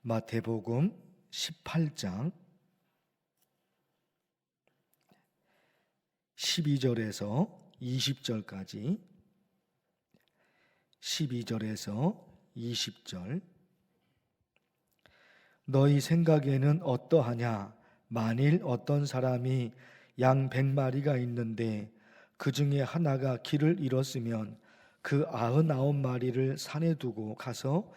마태복음 18장 12절에서 20절까지 12절에서 20절 너희 생각에는 어떠하냐? 만일 어떤 사람이 양 100마리가 있는데 그 중에 하나가 길을 잃었으면 그 99마리를 산에 두고 가서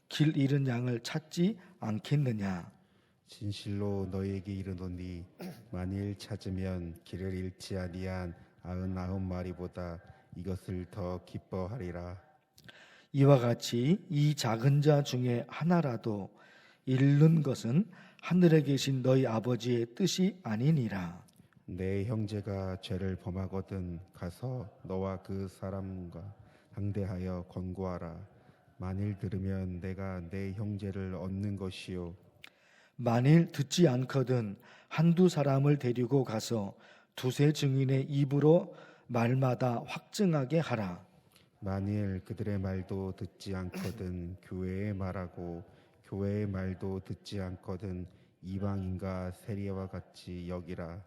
길 잃은 양을 찾지 않겠느냐? 진실로 너희에게 이르노니 만일 찾으면 길을 잃지 아니한 99마리보다 이것을 더 기뻐하리라. 이와 같이 이 작은 자 중에 하나라도 잃는 것은 하늘에 계신 너희 아버지의 뜻이 아니니라. 내 형제가 죄를 범하거든 가서 너와 그 사람과 상대하여 권고하라. 만일 들으면 내가 내 형제를 얻는 것이요 만일 듣지 않거든 한두 사람을 데리고 가서 두세 증인의 입으로 말마다 확증하게 하라. 만일 그들의 말도 듣지 않거든 교회의 말하고 교회의 말도 듣지 않거든 이방인과 세리와 같이 여기라.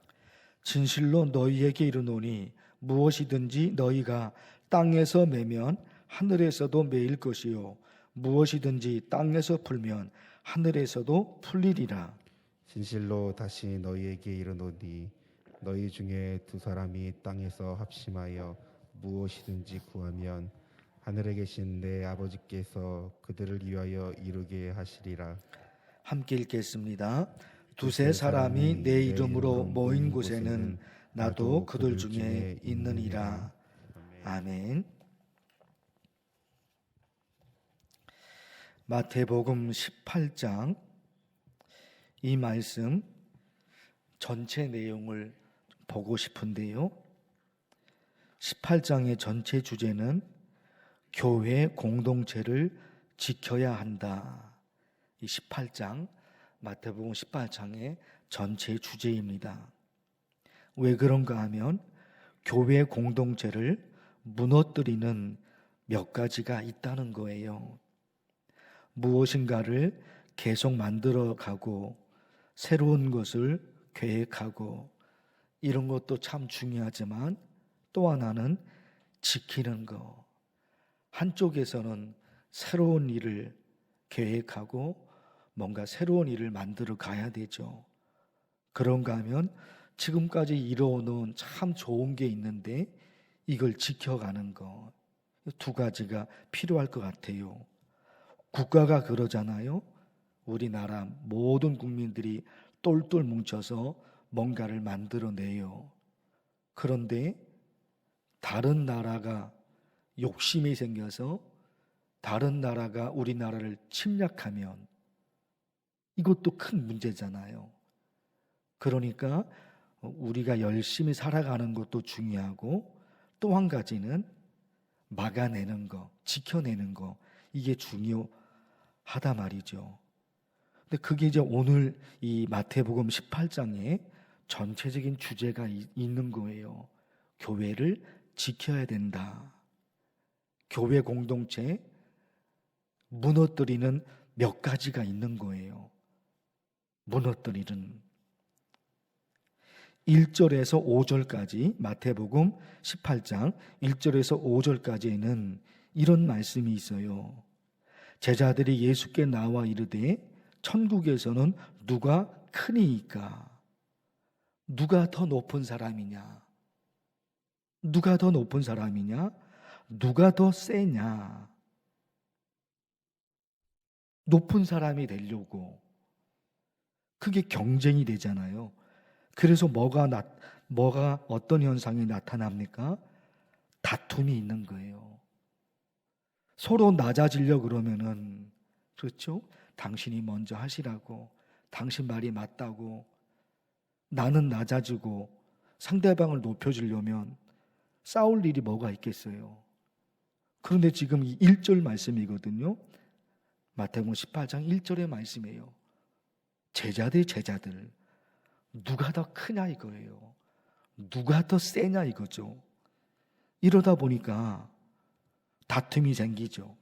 진실로 너희에게 이르노니 무엇이든지 너희가 땅에서 매면 하늘에서도 매일 것이요 무엇이든지 땅에서 풀면 하늘에서도 풀리리라. 진실로 다시 너희에게 이르노니 너희 중에 두 사람이 땅에서 합심하여 무엇이든지 구하면 하늘에 계신 내 아버지께서 그들을 위하여 이루게 하시리라. 함께 읽겠습니다. 두세 사람이 내 이름으로 모인 곳에는 나도 그들 중에 있느니라. 아멘. 마태복음 18장 이 말씀 전체 내용을 보고 싶은데요. 18장의 전체 주제는 교회 공동체를 지켜야 한다. 이 18장 마태복음 18장의 전체 주제입니다. 왜 그런가 하면 교회 공동체를 무너뜨리는 몇 가지가 있다는 거예요. 무엇인가를 계속 만들어가고 새로운 것을 계획하고 이런 것도 참 중요하지만 또 하나는 지키는 것. 한쪽에서는 새로운 일을 계획하고 뭔가 새로운 일을 만들어 가야 되죠. 그런가 하면 지금까지 이루어놓은 참 좋은 게 있는데 이걸 지켜가는 것. 두 가지가 필요할 것 같아요. 국가가 그러잖아요. 우리나라 모든 국민들이 똘똘 뭉쳐서 뭔가를 만들어내요. 그런데 다른 나라가 욕심이 생겨서 다른 나라가 우리나라를 침략하면 이것도 큰 문제잖아요. 그러니까 우리가 열심히 살아가는 것도 중요하고 또 한 가지는 막아내는 거, 지켜내는 거 이게 중요하다 말이죠. 근데 그게 이제 오늘 이 마태복음 18장에 전체적인 주제가 있는 거예요. 교회를 지켜야 된다. 교회 공동체 무너뜨리는 몇 가지가 있는 거예요. 무너뜨리는 1절에서 5절까지 마태복음 18장 1절에서 5절까지에는 이런 말씀이 있어요. 제자들이 예수께 나와 이르되 천국에서는 누가 크니이까? 누가 더 높은 사람이냐? 누가 더 높은 사람이냐? 누가 더 세냐? 높은 사람이 되려고 그게 경쟁이 되잖아요. 그래서 뭐가 어떤 현상이 나타납니까? 다툼이 있는 거예요. 서로 낮아지려 그러면은 그렇죠? 당신이 먼저 하시라고, 당신 말이 맞다고, 나는 낮아지고 상대방을 높여주려면 싸울 일이 뭐가 있겠어요? 그런데 지금 이 1절 말씀이거든요. 마태복음 18장 1절의 말씀이에요. 제자 대 제자들 누가 더 크냐 이거예요. 누가 더 세냐 이거죠. 이러다 보니까 다툼이 생기죠.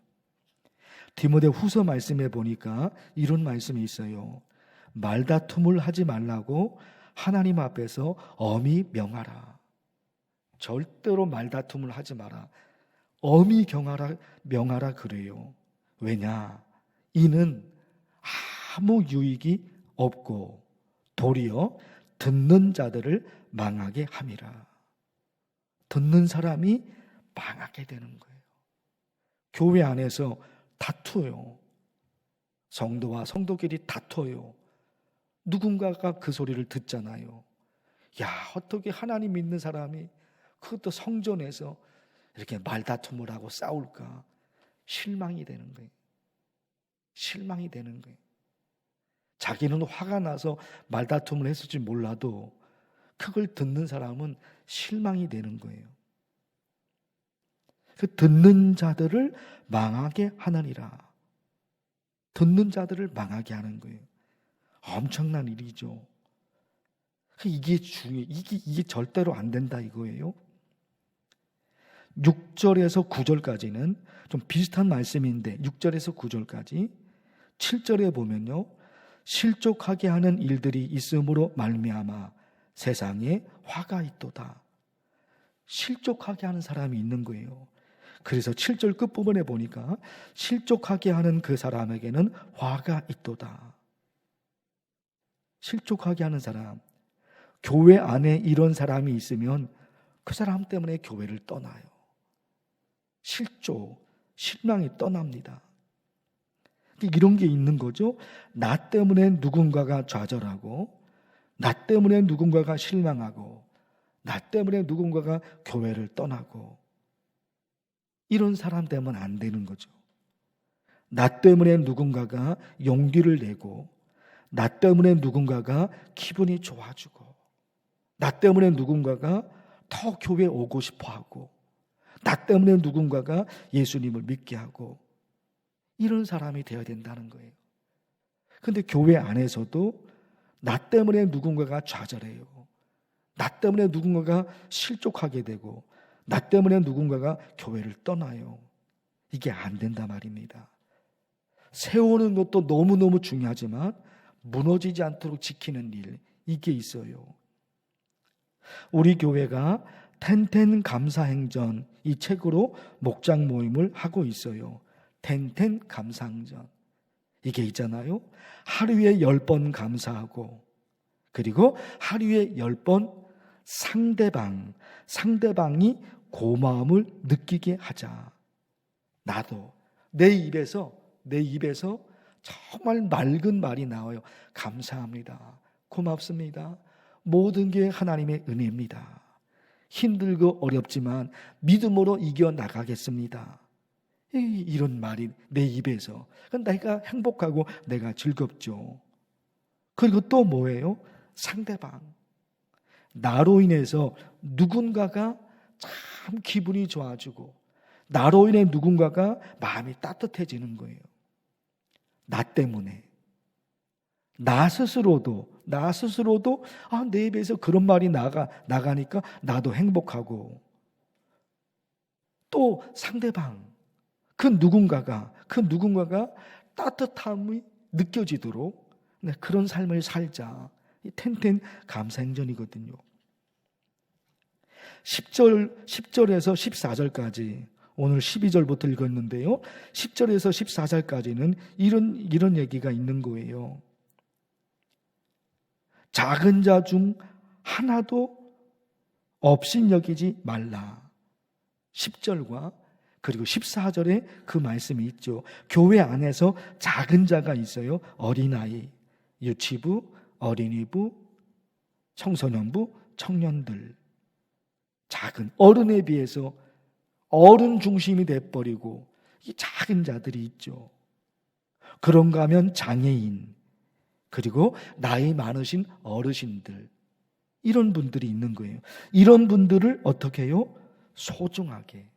디모데후서 말씀에 보니까 이런 말씀이 있어요. 말다툼을 하지 말라고 하나님 앞에서 엄히 명하라. 절대로 말다툼을 하지 마라. 엄히 명하라 그래요. 왜냐? 이는 아무 유익이 없고 도리어 듣는 자들을 망하게 함이라. 듣는 사람이 망하게 되는 거예요. 교회 안에서 다투어요. 성도와 성도끼리 다투어요. 누군가가 그 소리를 듣잖아요. 야, 어떻게 하나님 믿는 사람이 그것도 성전에서 이렇게 말다툼을 하고 싸울까? 실망이 되는 거예요. 실망이 되는 거예요. 자기는 화가 나서 말다툼을 했을지 몰라도 그걸 듣는 사람은 실망이 되는 거예요. 그 듣는 자들을 망하게 하느니라. 듣는 자들을 망하게 하는 거예요. 엄청난 일이죠. 이게 이게 절대로 안 된다 이거예요. 6절에서 9절까지는 좀 비슷한 말씀인데 6절에서 9절까지 7절에 보면요. 실족하게 하는 일들이 있음으로 말미암아 세상에 화가 있도다. 실족하게 하는 사람이 있는 거예요. 그래서 7절 끝부분에 보니까 실족하게 하는 그 사람에게는 화가 있도다. 실족하게 하는 사람, 교회 안에 이런 사람이 있으면 그 사람 때문에 교회를 떠나요. 실족, 실망이 떠납니다. 이런 게 있는 거죠. 나 때문에 누군가가 좌절하고, 나 때문에 누군가가 실망하고, 나 때문에 누군가가 교회를 떠나고, 이런 사람 되면 안 되는 거죠. 나 때문에 누군가가 용기를 내고, 나 때문에 누군가가 기분이 좋아지고, 나 때문에 누군가가 더 교회에 오고 싶어하고, 나 때문에 누군가가 예수님을 믿게 하고, 이런 사람이 되어야 된다는 거예요. 그런데 교회 안에서도 나 때문에 누군가가 좌절해요. 나 때문에 누군가가 실족하게 되고, 나 때문에 누군가가 교회를 떠나요. 이게 안 된다 말입니다. 세우는 것도 너무너무 중요하지만 무너지지 않도록 지키는 일, 이게 있어요. 우리 교회가 텐텐 감사행전 이 책으로 목장 모임을 하고 있어요. 텐텐 감사행전. 이게 있잖아요. 하루에 10번 감사하고, 그리고 하루에 10번 상대방이 고마움을 느끼게 하자. 나도 내 입에서 정말 맑은 말이 나와요. 감사합니다. 고맙습니다. 모든 게 하나님의 은혜입니다. 힘들고 어렵지만 믿음으로 이겨나가겠습니다. 이런 말이 내 입에서. 내가 행복하고 내가 즐겁죠. 그리고 또 뭐예요? 상대방. 나로 인해서 누군가가 참 기분이 좋아지고, 나로 인해 누군가가 마음이 따뜻해지는 거예요. 나 때문에. 나 스스로도 내 입에서 그런 말이 나가니까 나도 행복하고, 또 상대방, 그 누군가가 따뜻함이 느껴지도록 그런 삶을 살자. 텐텐 감사행전이거든요. 10절에서 14절까지, 오늘 12절부터 읽었는데요. 10절에서 14절까지는 이런 얘기가 있는 거예요. 작은 자 중 하나도 업신여기지 말라. 10절과 그리고 14절에 그 말씀이 있죠. 교회 안에서 작은 자가 있어요. 어린아이, 유치부, 어린이부, 청소년부, 청년들. 작은 어른에 비해서 어른 중심이 돼버리고 이 작은 자들이 있죠. 그런가 하면 장애인, 그리고 나이 많으신 어르신들, 이런 분들이 있는 거예요. 이런 분들을 어떻게 해요? 소중하게.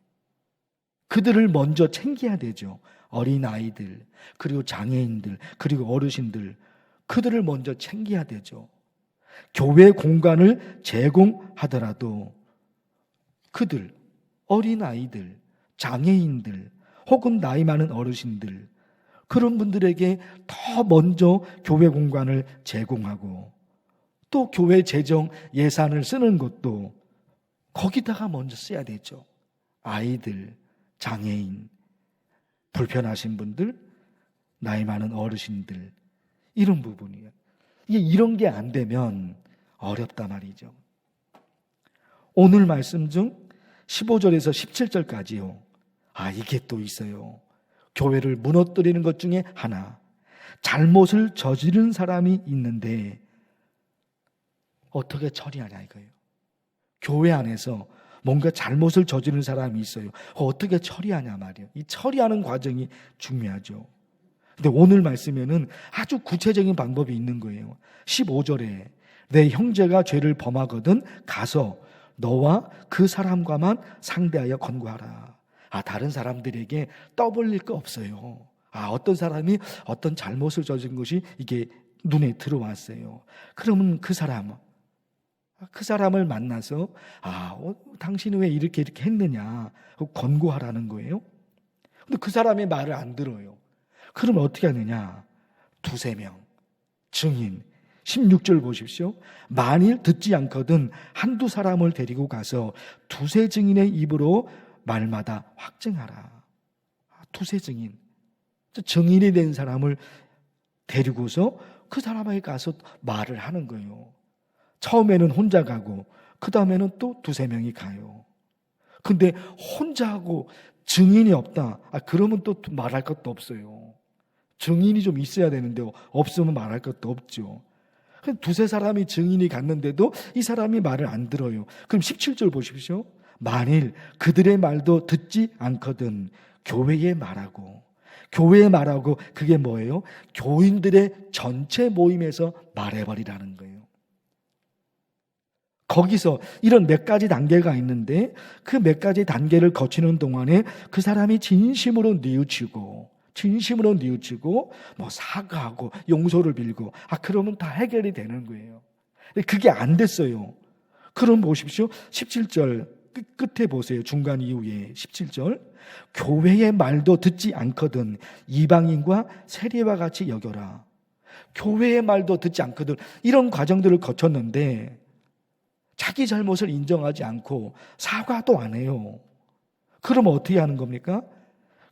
그들을 먼저 챙겨야 되죠. 어린아이들, 그리고 장애인들, 그리고 어르신들, 그들을 먼저 챙겨야 되죠. 교회 공간을 제공하더라도 그들, 어린아이들, 장애인들, 혹은 나이 많은 어르신들, 그런 분들에게 더 먼저 교회 공간을 제공하고 또 교회 재정 예산을 쓰는 것도 거기다가 먼저 써야 되죠. 아이들, 장애인, 불편하신 분들, 나이 많은 어르신들, 이런 부분이에요. 이런 게 안 되면 어렵단 말이죠. 오늘 말씀 중 15절에서 17절까지요. 이게 또 있어요. 교회를 무너뜨리는 것 중에 하나, 잘못을 저지른 사람이 있는데 어떻게 처리하냐 이거예요. 교회 안에서 뭔가 잘못을 저지른 사람이 있어요. 어떻게 처리하냐 말이에요. 이 처리하는 과정이 중요하죠. 근데 오늘 말씀에는 아주 구체적인 방법이 있는 거예요. 15절에 내 형제가 죄를 범하거든 가서 너와 그 사람과만 상대하여 권고하라. 다른 사람들에게 떠벌릴 거 없어요. 어떤 사람이 어떤 잘못을 저지른 것이 이게 눈에 들어왔어요. 그러면 그 사람을 만나서 당신이 왜 이렇게 했느냐 권고하라는 거예요. 근데 그 사람의 말을 안 들어요. 그러면 어떻게 하느냐? 두세 명 증인 16절 보십시오. 만일 듣지 않거든 한두 사람을 데리고 가서 두세 증인의 입으로 말마다 확증하라. 두세 증인, 증인이 된 사람을 데리고서 그 사람에게 가서 말을 하는 거예요. 처음에는 혼자 가고 그 다음에는 또 두세 명이 가요. 근데 혼자 하고 증인이 없다. 그러면 또 말할 것도 없어요. 증인이 좀 있어야 되는데 없으면 말할 것도 없죠. 두세 사람이 증인이 갔는데도 이 사람이 말을 안 들어요. 그럼 17절 보십시오. 만일 그들의 말도 듣지 않거든 교회에 말하고 그게 뭐예요? 교인들의 전체 모임에서 말해버리라는 거예요. 거기서 이런 몇 가지 단계가 있는데 그 몇 가지 단계를 거치는 동안에 그 사람이 진심으로 뉘우치고 사과하고 용서를 빌고 그러면 다 해결이 되는 거예요. 그게 안 됐어요. 그럼 보십시오. 17절 끝에 보세요. 중간 이후에 17절 교회의 말도 듣지 않거든 이방인과 세리와 같이 여겨라. 교회의 말도 듣지 않거든 이런 과정들을 거쳤는데 자기 잘못을 인정하지 않고 사과도 안 해요. 그럼 어떻게 하는 겁니까?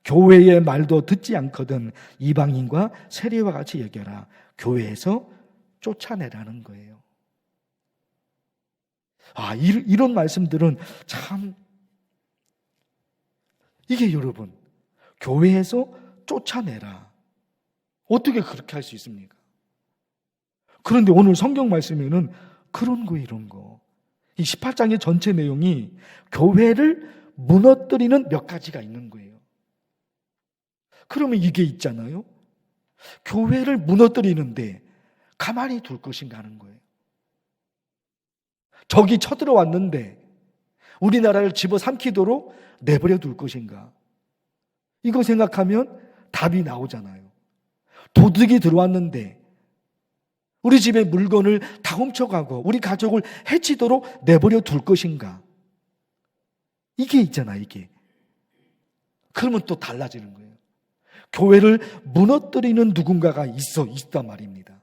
교회의 말도 듣지 않거든 이방인과 세리와 같이 여겨라. 교회에서 쫓아내라는 거예요. 이런 말씀들은 참 이게 여러분 교회에서 쫓아내라. 어떻게 그렇게 할 수 있습니까? 그런데 오늘 성경 말씀에는 그런 거 이런 거 이 18장의 전체 내용이 교회를 무너뜨리는 몇 가지가 있는 거예요. 그러면 이게 있잖아요. 교회를 무너뜨리는데 가만히 둘 것인가 하는 거예요. 적이 쳐들어왔는데 우리나라를 집어삼키도록 내버려 둘 것인가. 이거 생각하면 답이 나오잖아요. 도둑이 들어왔는데 우리 집의 물건을 다 훔쳐가고 우리 가족을 해치도록 내버려 둘 것인가. 이게 있잖아 이게. 그러면 또 달라지는 거예요. 교회를 무너뜨리는 누군가가 있단 말입니다.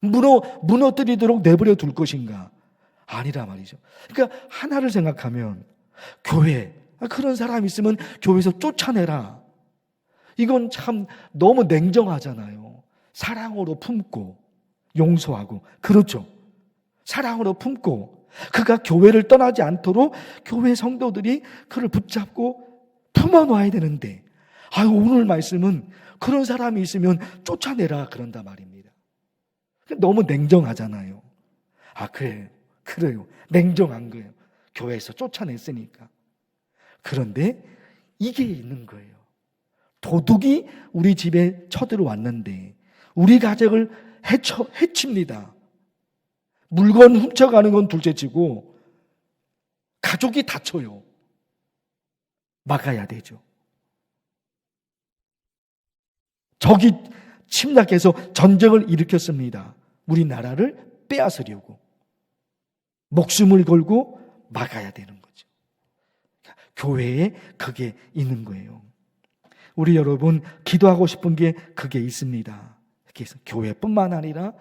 무너뜨리도록 내버려 둘 것인가? 아니라 말이죠. 그러니까 하나를 생각하면 교회, 그런 사람 있으면 교회에서 쫓아내라. 이건 참 너무 냉정하잖아요. 사랑으로 품고 용서하고, 그렇죠. 사랑으로 품고 그가 교회를 떠나지 않도록 교회 성도들이 그를 붙잡고 품어놔야 되는데 오늘 말씀은 그런 사람이 있으면 쫓아내라 그런다 말입니다. 너무 냉정하잖아요. 그래요. 냉정한 거예요. 교회에서 쫓아냈으니까. 그런데 이게 있는 거예요. 도둑이 우리 집에 쳐들어왔는데 우리 가족을 해칩니다. 물건 훔쳐가는 건 둘째치고 가족이 다쳐요. 막아야 되죠. 적이 침략해서 전쟁을 일으켰습니다. 우리나라를 빼앗으려고. 목숨을 걸고 막아야 되는 거죠. 교회에 그게 있는 거예요. 우리 여러분 기도하고 싶은 게 그게 있습니다. 그래서 교회뿐만 아니라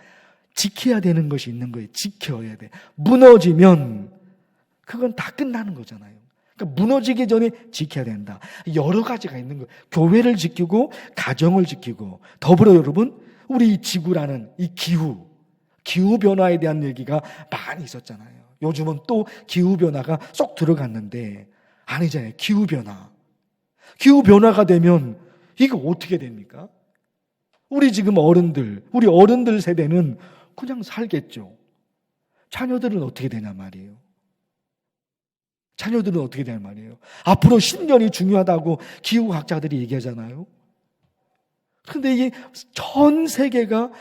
지켜야 되는 것이 있는 거예요. 지켜야 돼. 무너지면 그건 다 끝나는 거잖아요. 그러니까 무너지기 전에 지켜야 된다. 여러 가지가 있는 거예요. 교회를 지키고 가정을 지키고 더불어 여러분 우리 지구라는 이 기후 변화에 대한 얘기가 많이 있었잖아요. 요즘은 또 기후 변화가 쏙 들어갔는데 아니잖아요. 기후 변화가 되면 이거 어떻게 됩니까? 우리 지금 우리 어른들 세대는 그냥 살겠죠. 자녀들은 어떻게 되냐 말이에요. 앞으로 10년이 중요하다고 기후학자들이 얘기하잖아요. 그런데 이게 전 세계가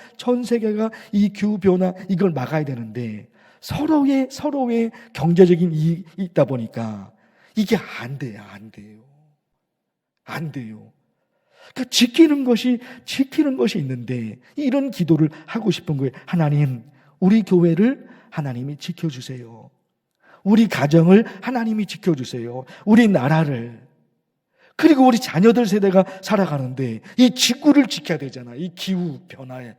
이 기후 변화 이걸 막아야 되는데 서로의 경제적인 이익이 있다 보니까 이게 안 돼요. 그러니까 지키는 것이 있는데 이런 기도를 하고 싶은 거예요. 하나님, 우리 교회를 하나님이 지켜주세요. 우리 가정을 하나님이 지켜주세요. 우리 나라를. 그리고 우리 자녀들 세대가 살아가는데 이 지구를 지켜야 되잖아. 이 기후 변화에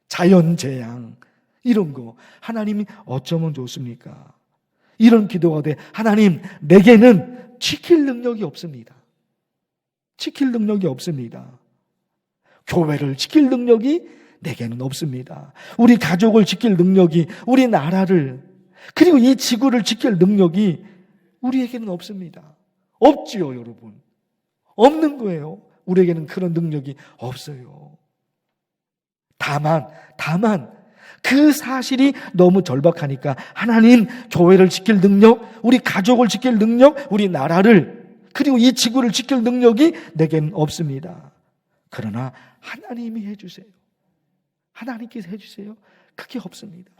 자연재앙 이런 거 하나님이 어쩌면 좋습니까? 이런 기도가 돼. 하나님, 내게는 지킬 능력이 없습니다. 교회를 지킬 능력이 내게는 없습니다. 우리 가족을 지킬 능력이, 우리 나라를, 그리고 이 지구를 지킬 능력이 우리에게는 없습니다. 없지요, 여러분. 없는 거예요. 우리에게는 그런 능력이 없어요. 다만 그 사실이 너무 절박하니까 하나님, 교회를 지킬 능력, 우리 가족을 지킬 능력, 우리 나라를, 그리고 이 지구를 지킬 능력이 내게는 없습니다. 그러나 하나님이 해주세요. 하나님께서 해주세요. 그게 없습니다.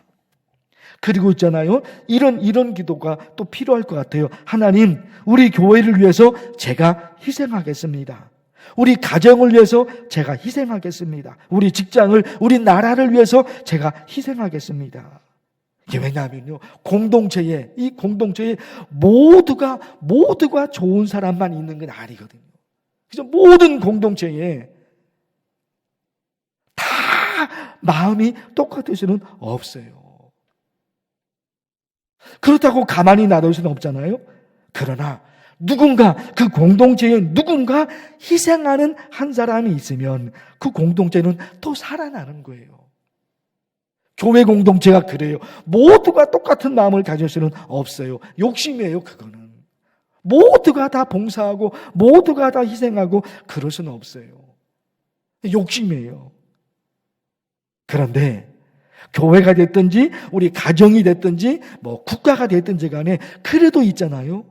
그리고 있잖아요. 이런 기도가 또 필요할 것 같아요. 하나님, 우리 교회를 위해서 제가 희생하겠습니다. 우리 가정을 위해서 제가 희생하겠습니다. 우리 직장을, 우리 나라를 위해서 제가 희생하겠습니다. 이게 왜냐하면요, 이 공동체에 모두가 좋은 사람만 있는 건 아니거든요. 그래서 모든 공동체에 다 마음이 똑같을 수는 없어요. 그렇다고 가만히 놔둘 수는 없잖아요. 그러나 그 공동체에 누군가 희생하는 한 사람이 있으면 그 공동체는 또 살아나는 거예요. 교회 공동체가 그래요. 모두가 똑같은 마음을 가질 수는 없어요. 욕심이에요, 그거는. 모두가 다 봉사하고 모두가 다 희생하고 그럴 수는 없어요. 욕심이에요. 그런데 교회가 됐든지 우리 가정이 됐든지 국가가 됐든지 간에 그래도 있잖아요.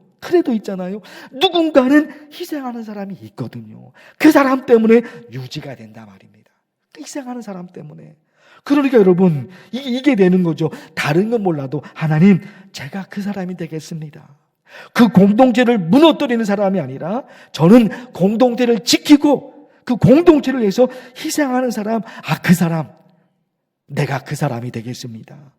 누군가는 희생하는 사람이 있거든요. 그 사람 때문에 유지가 된단 말입니다. 희생하는 사람 때문에. 그러니까 여러분, 이게 되는 거죠. 다른 건 몰라도 하나님, 제가 그 사람이 되겠습니다. 그 공동체를 무너뜨리는 사람이 아니라 저는 공동체를 지키고 그 공동체를 위해서 희생하는 사람, 내가 그 사람이 되겠습니다.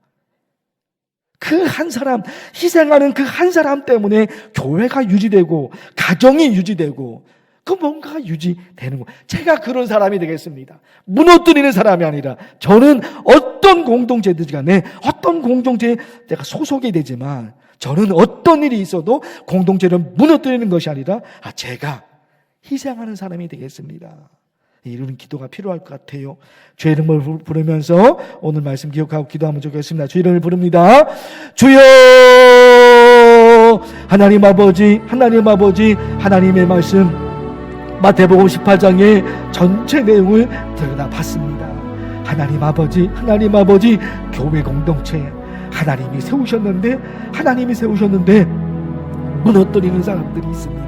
그 한 사람, 희생하는 그 한 사람 때문에 교회가 유지되고 가정이 유지되고 그 뭔가가 유지되는 거. 제가 그런 사람이 되겠습니다. 무너뜨리는 사람이 아니라 저는 어떤 공동체든지 간에 어떤 공동체에 제가 소속이 되지만 저는 어떤 일이 있어도 공동체를 무너뜨리는 것이 아니라 제가 희생하는 사람이 되겠습니다. 이런 기도가 필요할 것 같아요. 주의 이름을 부르면서 오늘 말씀 기억하고 기도하면 좋겠습니다. 주의 이름을 부릅니다. 주여! 하나님 아버지, 하나님의 말씀 마태복음 18장의 전체 내용을 들여다봤습니다. 하나님 아버지, 교회 공동체 하나님이 세우셨는데 무너뜨리는 사람들이 있습니다.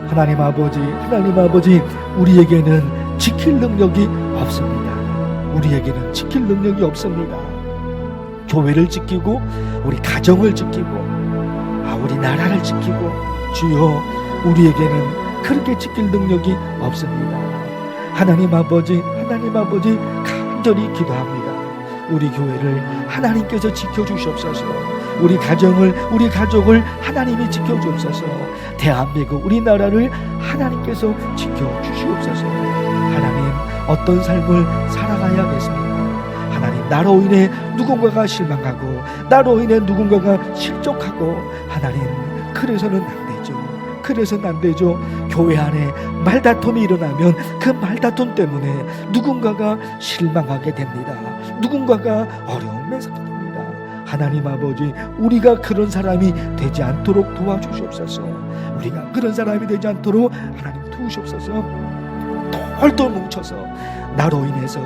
하나님 아버지, 우리에게는 지킬 능력이 없습니다. 교회를 지키고, 우리 가정을 지키고, 우리 나라를 지키고, 주여, 우리에게는 그렇게 지킬 능력이 없습니다. 하나님 아버지, 간절히 기도합니다. 우리 교회를 하나님께서 지켜주시옵소서. 우리 가족을 하나님이 지켜주옵소서. 대한민국 우리나라를 하나님께서 지켜주시옵소서. 하나님, 어떤 삶을 살아가야겠습니까? 하나님, 나로 인해 누군가가 실망하고 나로 인해 누군가가 실족하고, 하나님, 그래서는 안 되죠. 교회 안에 말다툼이 일어나면 그 말다툼 때문에 누군가가 실망하게 됩니다. 누군가가 어려움에 처하게 됩니다. 하나님 아버지, 우리가 그런 사람이 되지 않도록 도와주시옵소서. 우리가 그런 사람이 되지 않도록 하나님 도우시옵소서. 똘똘 뭉쳐서 나로 인해서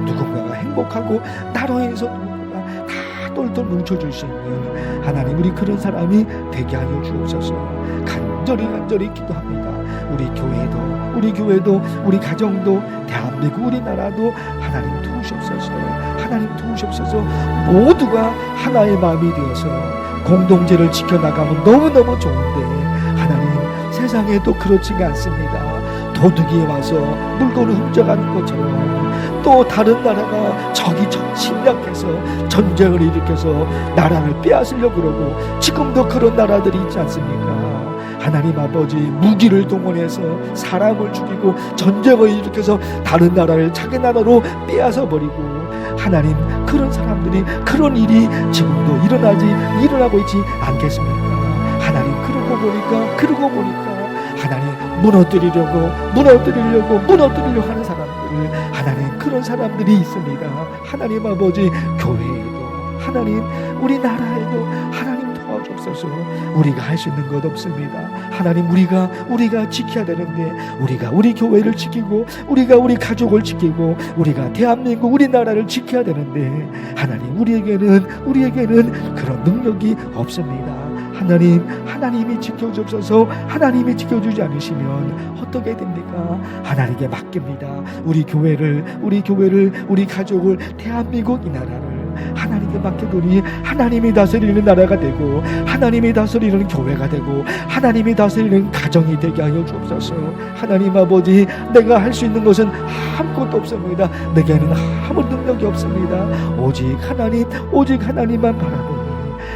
누군가가 행복하고 나로 인해서 누군가가 다 똘똘 뭉쳐주시는 하나님, 우리 그런 사람이 되게 하여 주옵소서. 간절히 기도합니다. 우리 교회도 우리 가정도 대한민국 우리나라도 하나님 도우시옵소서. 모두가 하나의 마음이 되어서 공동체를 지켜나가면 너무너무 좋은데, 하나님, 세상에도 그렇지가 않습니다. 도둑이 와서 물건을 훔쳐가는 것처럼 또 다른 나라가 적이 침략해서 전쟁을 일으켜서 나라를 빼앗으려고 그러고, 지금도 그런 나라들이 있지 않습니까? 하나님 아버지, 무기를 동원해서 사람을 죽이고 전쟁을 일으켜서 다른 나라를 자기 나라로 빼앗아 버리고, 하나님, 그런 사람들이, 그런 일이 지금도 일어나고 있지 않겠습니까? 하나님, 그러고 보니까 하나님, 무너뜨리려고 하는 사람들을, 하나님, 그런 사람들이 있습니다. 하나님 아버지, 교회에도 하나님, 우리나라에도 하나님 도와주옵소서. 우리가 할 수 있는 것 없습니다. 하나님, 우리가 지켜야 되는데, 우리가 우리 교회를 지키고, 우리가 우리 가족을 지키고, 우리가 대한민국 우리나라를 지켜야 되는데, 하나님, 우리에게는 그런 능력이 없습니다. 하나님이 지켜주옵소서. 하나님이 지켜주지 않으시면 어떻게 됩니까? 하나님께 맡깁니다. 우리 교회를, 우리 가족을, 대한민국 이 나라를 하나님께 맡겨두니 하나님이 다스리는 나라가 되고, 하나님이 다스리는 교회가 되고, 하나님이 다스리는 가정이 되게 하여 주옵소서. 하나님 아버지, 내가 할 수 있는 것은 아무것도 없습니다. 내게는 아무 능력이 없습니다. 오직 하나님만 바라보니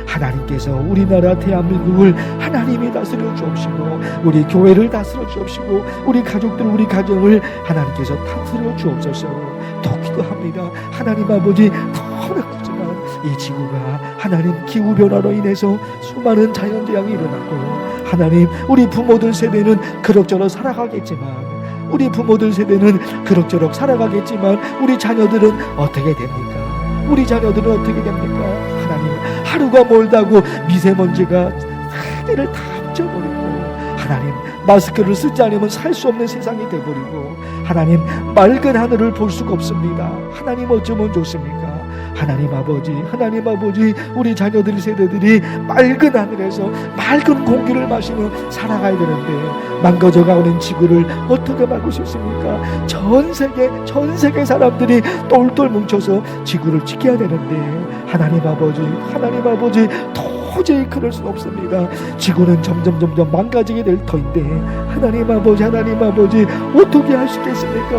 하나님께서 우리나라 대한민국을 하나님이 다스려 주옵시고, 우리 교회를 다스려 주옵시고, 우리 가족들, 우리 가정을 하나님께서 다스려 주옵소서. 더 기도합니다. 하나님 아버지, 너무나 크지만 이 지구가 하나님 기후변화로 인해서 수많은 자연재앙이 일어나고, 하나님, 우리 부모들 세대는 그럭저럭 살아가겠지만 우리 자녀들은 어떻게 됩니까? 하나님, 하루가 멀다고 미세먼지가 세대를 다 훔쳐버리고, 하나님, 마스크를 쓰지 않으면 살 수 없는 세상이 돼버리고, 하나님, 맑은 하늘을 볼 수가 없습니다. 하나님, 어쩌면 좋습니까? 하나님 아버지, 우리 자녀들 세대들이 맑은 하늘에서 맑은 공기를 마시며 살아가야 되는데, 망가져가는 지구를 어떻게 막을 수 있습니까? 전 세계 사람들이 똘똘 뭉쳐서 지구를 지켜야 되는데, 하나님 아버지, 도저히 그럴 수는 없습니다. 지구는 점점 망가지게 될 터인데, 하나님 아버지, 어떻게 할 수 있겠습니까?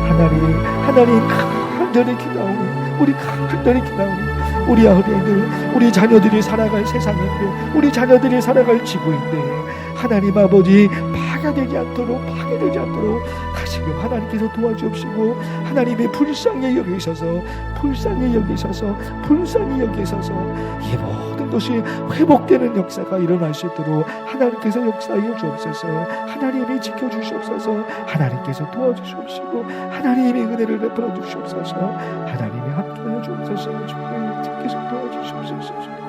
하나님, 간절히 기도하오니, 우리 아이들, 우리 자녀들이 살아갈 세상인데, 우리 자녀들이 살아갈 지구인데, 하나님 아버지, 파괴되지 않도록 다시금 하나님께서 도와주옵시고, 하나님의 불쌍히 여기셔서 이 모든 것이 회복되는 역사가 일어날 수 있도록 하나님께서 역사하여 주옵소서. 하나님이 지켜주시옵소서. 하나님께서 도와주시옵시고, 하나님의 은혜를 베풀어 주시옵소서. 하나님이 함께하여 주옵소서. 주님, 계속 도와주시옵소서.